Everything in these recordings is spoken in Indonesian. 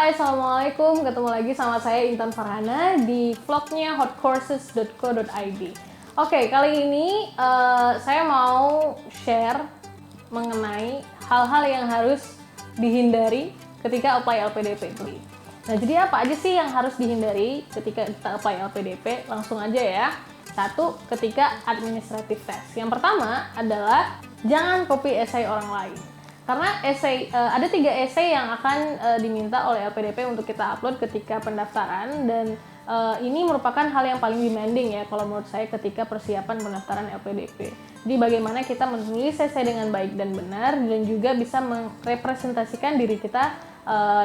Hai, Assalamualaikum. Ketemu lagi sama saya Intan Farhana di vlognya hotcourses.co.id. Oke, kali ini saya mau share mengenai hal-hal yang harus dihindari ketika apply LPDP. Nah, jadi apa aja sih yang harus dihindari ketika kita apply LPDP? Langsung aja ya. Satu, ketika administrative test. Yang pertama adalah jangan copy essay orang lain. Karena ada 3 essay yang akan diminta oleh LPDP untuk kita upload ketika pendaftaran, dan ini merupakan hal yang paling demanding ya kalau menurut saya ketika persiapan pendaftaran LPDP. Jadi bagaimana kita menulis essay dengan baik dan benar dan juga bisa merepresentasikan diri kita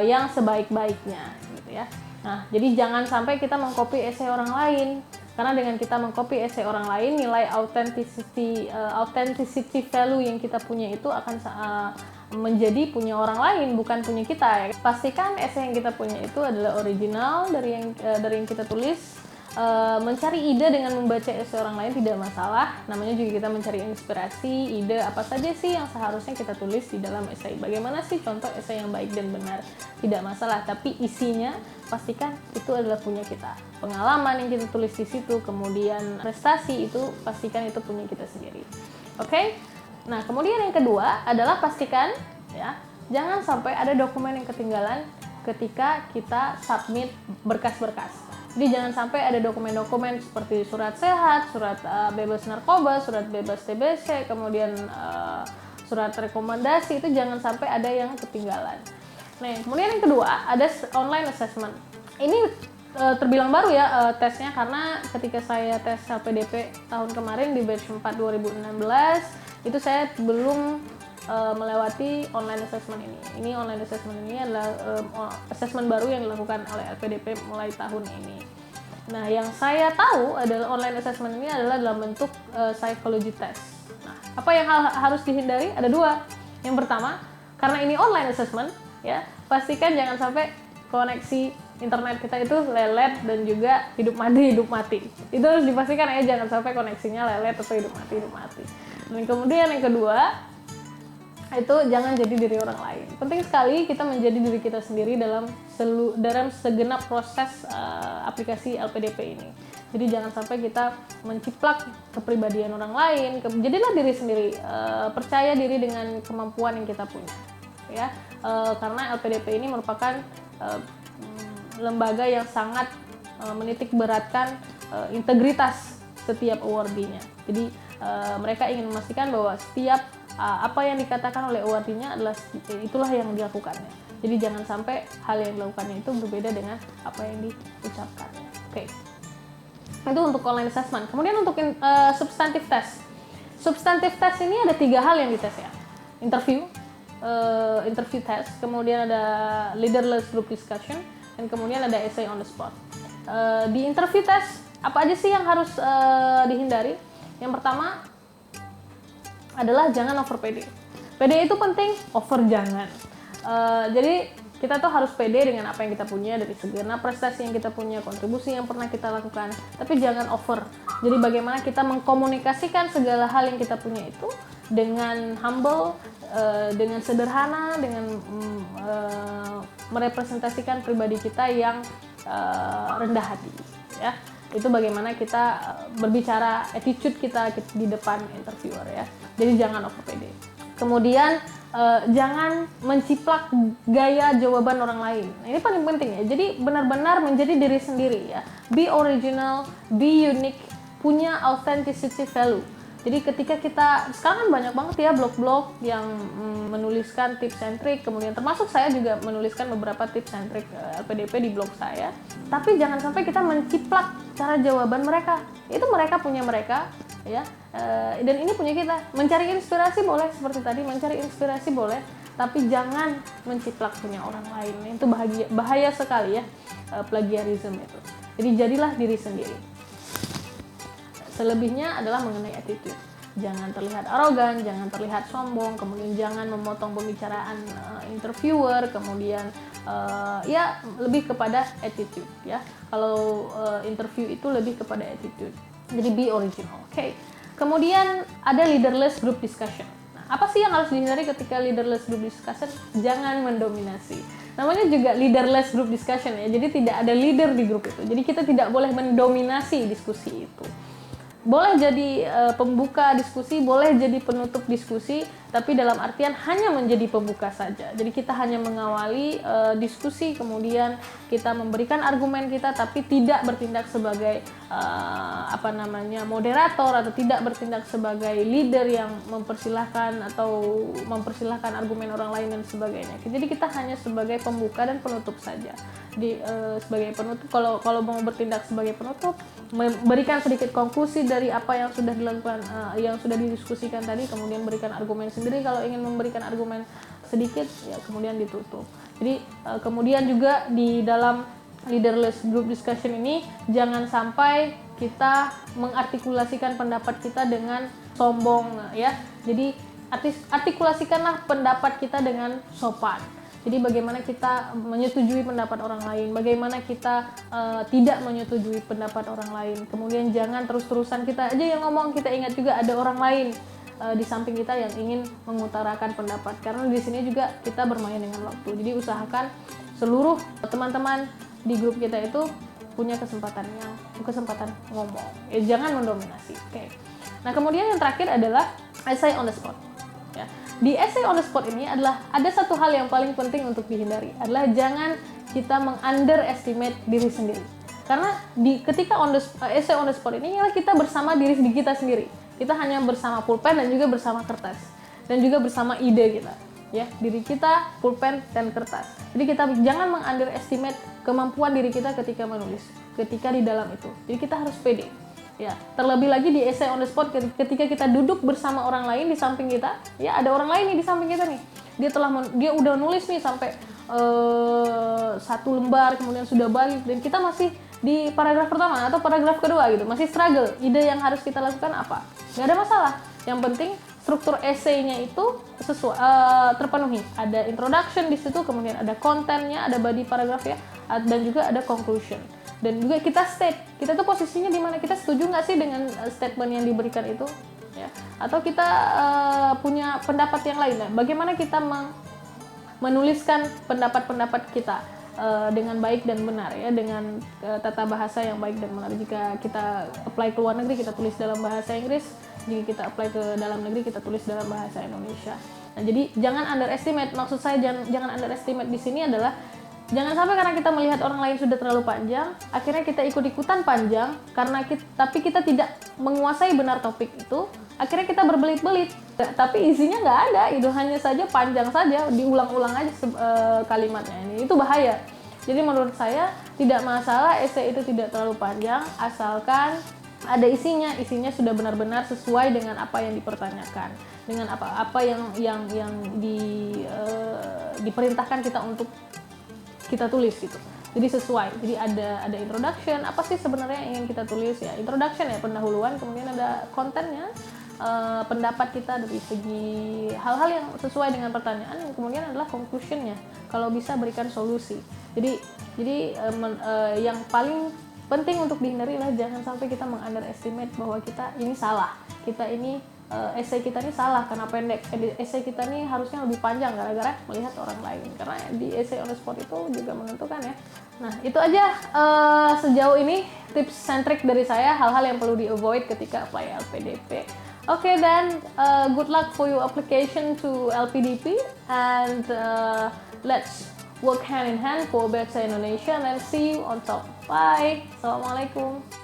yang sebaik-baiknya gitu ya. Nah, jadi jangan sampai kita mengcopy essay orang lain. Karena dengan kita mengcopy essay orang lain, nilai authenticity value yang kita punya itu akan menjadi punya orang lain, bukan punya kita. Pastikan essay yang kita punya itu adalah original dari yang kita tulis. Mencari ide dengan membaca essay orang lain tidak masalah. Namanya juga kita mencari inspirasi, ide apa saja sih yang seharusnya kita tulis di dalam essay. Bagaimana sih contoh essay yang baik dan benar? Tidak masalah, tapi isinya pastikan itu adalah punya kita. Pengalaman yang kita tulis di situ, kemudian prestasi itu pastikan itu punya kita sendiri. Oke? Nah, kemudian yang kedua adalah pastikan ya, jangan sampai ada dokumen yang ketinggalan ketika kita submit berkas-berkas. Jadi jangan sampai ada dokumen-dokumen seperti surat sehat, surat bebas narkoba, surat bebas TBC, kemudian surat rekomendasi, itu jangan sampai ada yang ketinggalan. Nah, kemudian yang kedua ada online assessment. Ini terbilang baru ya tesnya, karena ketika saya tes LPDP tahun kemarin di batch 4 2016 itu saya belum melewati online assessment ini. Ini online assessment ini adalah assessment baru yang dilakukan oleh LPDP mulai tahun ini. Nah, yang saya tahu adalah online assessment ini adalah dalam bentuk psychology test. Nah, apa yang harus dihindari? Ada 2. Yang pertama, karena ini online assessment, ya, pastikan jangan sampai koneksi internet kita itu lelet dan juga hidup mati. Itu harus dipastikan ya, jangan sampai koneksinya lelet atau hidup mati. Dan kemudian yang kedua, itu jangan jadi diri orang lain. Penting sekali kita menjadi diri kita sendiri dalam segenap proses aplikasi LPDP ini. Jadi jangan sampai kita menciplak kepribadian orang lain. Jadilah diri sendiri, percaya diri dengan kemampuan yang kita punya. Ya, karena LPDP ini merupakan lembaga yang sangat menitik beratkan integritas setiap awardee-nya. Jadi mereka ingin memastikan bahwa setiap apa yang dikatakan oleh awardee-nya adalah itulah yang dilakukannya. Jadi jangan sampai hal yang dilakukannya itu berbeda dengan apa yang diucapkannya. Oke. Itu untuk online assessment. Kemudian untuk substantive test. Substantive test ini ada 3 hal yang dites ya. Interview test, kemudian ada leaderless group discussion, dan kemudian ada essay on the spot. Di interview test, apa aja sih yang harus dihindari? Yang pertama adalah jangan over pede. Pede itu penting, over jangan. Jadi kita tuh harus pede dengan apa yang kita punya, dari segenap prestasi yang kita punya, kontribusi yang pernah kita lakukan, tapi jangan over. Jadi bagaimana kita mengkomunikasikan segala hal yang kita punya itu dengan humble, dengan sederhana, dengan merepresentasikan pribadi kita yang rendah hati, ya. Itu bagaimana kita berbicara, attitude kita di depan interviewer ya. Jadi jangan over pede. Kemudian jangan menciplak gaya jawaban orang lain. Nah, ini paling penting ya. Jadi benar-benar menjadi diri sendiri ya. Be original, be unique, punya authenticity value. Jadi ketika kita, sekarang kan banyak banget ya blog-blog yang menuliskan tips and trick, kemudian termasuk saya juga menuliskan beberapa tips and trick LPDP di blog saya. Tapi jangan sampai kita menciplak cara jawaban mereka. Itu mereka punya mereka, ya. Dan ini punya kita. Mencari inspirasi boleh, seperti tadi, mencari inspirasi boleh, tapi jangan menciplak punya orang lain. Itu bahaya sekali ya, plagiarism itu. Jadi jadilah diri sendiri. Selebihnya adalah mengenai attitude. Jangan terlihat arogan, jangan terlihat sombong, kemudian jangan memotong pembicaraan interviewer, kemudian ya lebih kepada attitude ya. Kalau interview itu lebih kepada attitude. Jadi be original. Oke. Kemudian ada leaderless group discussion. Nah, Apa sih yang harus dihindari ketika leaderless group discussion? Jangan mendominasi. Namanya juga leaderless group discussion ya, jadi tidak ada leader di grup itu. Jadi kita tidak boleh mendominasi diskusi itu. Boleh jadi pembuka diskusi, boleh jadi penutup diskusi, tapi dalam artian hanya menjadi pembuka saja. Jadi kita hanya mengawali diskusi, kemudian kita memberikan argumen kita, tapi tidak bertindak sebagai moderator, atau tidak bertindak sebagai leader yang mempersilahkan argumen orang lain dan sebagainya. Jadi kita hanya sebagai pembuka dan penutup saja. Sebagai penutup, kalau mau bertindak sebagai penutup, memberikan sedikit konklusi dari apa yang sudah dilakukan, yang sudah didiskusikan tadi, kemudian berikan argumen sendiri. Kalau ingin memberikan argumen sedikit, ya kemudian ditutup. Jadi kemudian juga di dalam leaderless group discussion ini, jangan sampai kita mengartikulasikan pendapat kita dengan sombong ya. Jadi artikulasikanlah pendapat kita dengan sopan. Jadi bagaimana kita menyetujui pendapat orang lain, bagaimana kita tidak menyetujui pendapat orang lain. Kemudian jangan terus-terusan kita aja yang ngomong, kita ingat juga ada orang lain di samping kita yang ingin mengutarakan pendapat. Karena di sini juga kita bermain dengan waktu. Jadi usahakan seluruh teman-teman di grup kita itu punya kesempatan ngomong. Jangan mendominasi. Oke. Nah, kemudian yang terakhir adalah essay on the spot. Ya. Di essay on the spot ini adalah ada satu hal yang paling penting untuk dihindari, adalah jangan kita meng-underestimate diri sendiri. Karena ketika essay on the spot ini adalah kita bersama diri kita sendiri. Kita hanya bersama pulpen dan juga bersama kertas dan juga bersama ide kita. Ya, diri kita, pulpen dan kertas. Jadi kita jangan meng-underestimate kemampuan diri kita ketika menulis, ketika di dalam itu. Jadi kita harus pede. Ya, terlebih lagi di essay on the spot, ketika kita duduk bersama orang lain di samping kita, ya ada orang lain nih di samping kita nih. Dia udah nulis nih sampai 1 lembar, kemudian sudah balik, dan kita masih di paragraf pertama atau paragraf kedua gitu, masih struggle. Ide yang harus kita lakukan apa? Nggak ada masalah. Yang penting struktur essay-nya itu terpenuhi. Ada introduction di situ, kemudian ada kontennya, ada body paragrafnya, dan juga ada conclusion. Dan juga kita state, kita tuh posisinya di mana, kita setuju nggak sih dengan statement yang diberikan itu, ya? Atau kita punya pendapat yang lain. Nah, bagaimana kita menuliskan pendapat-pendapat kita dengan baik dan benar, ya, dengan tata bahasa yang baik dan benar. Jika kita apply ke luar negeri, kita tulis dalam bahasa Inggris. Jika kita apply ke dalam negeri, kita tulis dalam bahasa Indonesia. Nah, jadi jangan underestimate. Maksud saya jangan underestimate di sini adalah jangan sampai karena kita melihat orang lain sudah terlalu panjang, akhirnya kita ikut-ikutan panjang tapi kita tidak menguasai benar topik itu, akhirnya kita berbelit-belit. Tapi isinya nggak ada, itu hanya saja panjang saja, diulang-ulang aja kalimatnya. Itu bahaya. Jadi menurut saya tidak masalah essay itu tidak terlalu panjang, asalkan ada isinya sudah benar-benar sesuai dengan apa yang dipertanyakan, dengan apa yang diperintahkan kita untuk kita tulis gitu. Jadi sesuai. Jadi ada introduction, apa sih sebenarnya yang ingin kita tulis, ya. Introduction ya, pendahuluan, kemudian ada kontennya, pendapat kita dari segi hal-hal yang sesuai dengan pertanyaan, dan kemudian adalah conclusionnya. Kalau bisa berikan solusi. Jadi yang paling penting untuk dihindari adalah jangan sampai kita meng-underestimate bahwa kita ini salah. Essay kita ini salah karena pendek. Essay kita ini harusnya lebih panjang gara-gara melihat orang lain. Karena di essay on the spot itu juga menentukan, ya. Nah, itu aja sejauh ini tips and trick dari saya, hal-hal yang perlu di-avoid ketika apply LPDP. Okay, then good luck for your application to LPDP, and let's work hand in hand for better Indonesia, and see you on top. Bye. Assalamualaikum.